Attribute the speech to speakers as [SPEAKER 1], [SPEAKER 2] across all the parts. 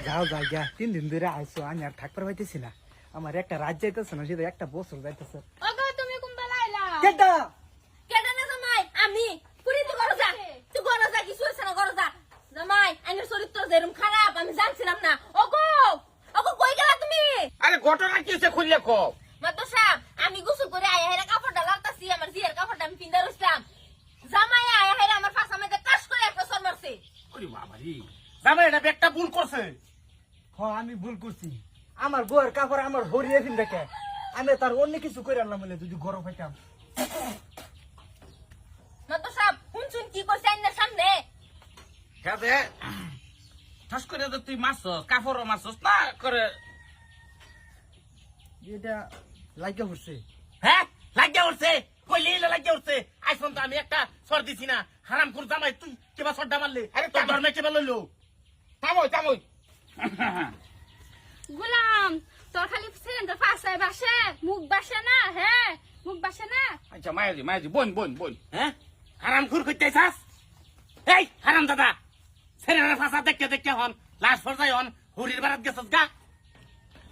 [SPEAKER 1] যাও যাই গা 3 দিন ধরে আইছো আমি আর থাকতে পারতেছি না আমার একটা রাত যাইতেছে না সেটা একটা বছর যাইতেছে
[SPEAKER 2] ওগো তুমি কোন বেলাইলা
[SPEAKER 1] কেডা
[SPEAKER 3] কেডা না জামাই আমি পুরি তো করো যা তুই করো যা কিছু হইছে না করো যা জামাই আইনের চরিত্র যেরকম খারাপ আমি জানছিলাম না ওগো ওগো কই গেলা তুমি
[SPEAKER 4] আরে ঘটনা কি হইছে খুললে কও
[SPEAKER 3] মাতো সাহেব আমি গোসল করে আয়া হেরা কাপড়টা লালতাছি আমার জিয়ার কাপড়টা আমি পিন্দা রইছিলাম জামাই আয়া হেরা আমার ফাঁসা মধ্যে কাশ করে একটা সর মারছে
[SPEAKER 4] ওরে বাবারি জামাই এটা একটা ভুল করছে
[SPEAKER 1] হ আমি ভুল করছি আমার বউয়ের কাপড় আমার হরিয়ে ফিন দেখে আমি তার অন্য কিছু করে আনলাম বলে যদি গরম হইতাম
[SPEAKER 3] মাতো সাহেব শুনছুন কি কইছে আইনের সামনে
[SPEAKER 4] কাজে ঠাস করে তো তুই মারছস কাপড়ও মারছস না করে
[SPEAKER 1] এটা লাগিয়ে পড়ছে
[SPEAKER 4] হ্যাঁ লাগিয়া উঠছে কইলে লাগিয়া উঠছে আইসন তো আমি একটা সর দিছি না হারাম করে জামাই তুই কেবা সরটা মারলি আরে তোর ধর্মে কেবা লইলো থামই থামই
[SPEAKER 2] গুলাম তোর খালি সিলিন্ডার ফাঁসায় বাসে মুখ বাসে না হ্যাঁ মুখ বাসে না
[SPEAKER 4] আচ্ছা মায়াজি বোন বোন বোন হ্যাঁ হারাম খুর করতে চাস এই হারাম দাদা ছেলেরা ফাঁসা দেখতে দেখতে হন লাশ ফরজাই হন হুরির বারাত গেছস গা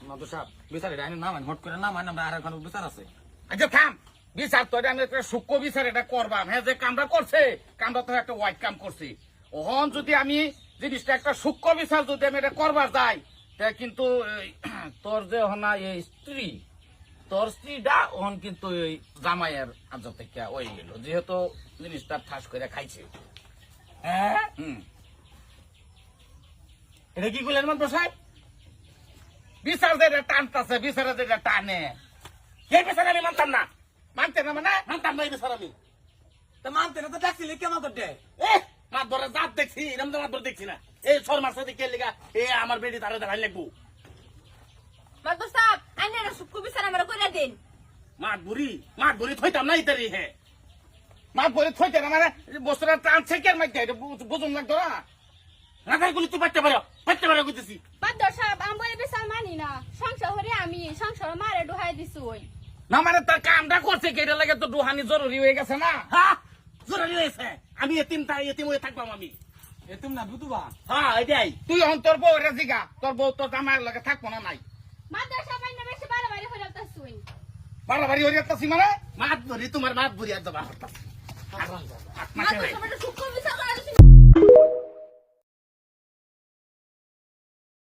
[SPEAKER 5] মাদু সাহেব বিচার এটা না মানে হট করে না মানে আমরা আর এখন বিচার আছে
[SPEAKER 4] আচ্ছা থাম বিচার তো এটা আমি একটা সূক্ষ্ম বিচার এটা করবাম হ্যাঁ যে কামটা করছে কামটা তো একটা হোয়াইট কাম করছি ওহন যদি আমি জিনিসটা একটা সূক্ষ্ম বিচার যদি আমি এটা করবার যাই তা কিন্তু তোর যে হনা এই স্ত্রী তোর স্ত্রীটা ওহন কিন্তু এই জামাইয়ের আজ থেকে ওই গেল যেহেতু জিনিসটা ঠাস করে খাইছে
[SPEAKER 1] হ্যাঁ
[SPEAKER 4] এটা কি করলেন মান সাহেব বিচার যেটা টানতেছে বিচারে যেটা টানে এই বিচার আমি মানতাম না মানতে না মানে মানতাম না এই বিচার আমি
[SPEAKER 5] তা মানতে না তো ডাকছিলি কেমন করতে
[SPEAKER 4] মাত ধরে জাত দেখছি এরকম তো মাত ধরে দেখছি না এই ছর মাসে দেখে লেগা এ আমার বেটি তারে দাঁড়াই লাগবো
[SPEAKER 3] মাতো সাহেব আইনের সুক্কু বিচার আমার কইরা দিন
[SPEAKER 4] মাত বুড়ি থইতাম না ইতারি হে মাত বুড়ি থইতে না মানে বস্তুটা টানছে কে মাইতে এটা বুঝুন লাগতো না রাখাই গুলি তুই পাইতে পারো কইতেছি
[SPEAKER 2] বাদর সাহেব আমি বলে বিচার মানি না সংসার হরে আমি সংসার মারে ডুহাই দিছি ওই
[SPEAKER 4] না মানে তার কামটা করছে কে এটা লাগে তো দুহানি জরুরি হয়ে গেছে না হ্যাঁ জরুরি হয়েছে আমি এতিম হয়ে থাকবাম আমি
[SPEAKER 5] এ তুমি না বুতুবা
[SPEAKER 4] হ্যাঁ এটাই তুই এখন তোর বউ রে জিগা তোর বউ তোর জামাইয়ের লাগে থাকবো না নাই
[SPEAKER 2] বাদর সাহেব আইনে বেশি বাড়াবাড়ি হয়ে যাচ্ছে ওই
[SPEAKER 4] বাড়াবাড়ি হয়ে যাচ্ছি মানে মাত বুড়ি তোমার মাত বুড়ি আর যাবা
[SPEAKER 3] মাতো সাহেব সুক্কু বিচার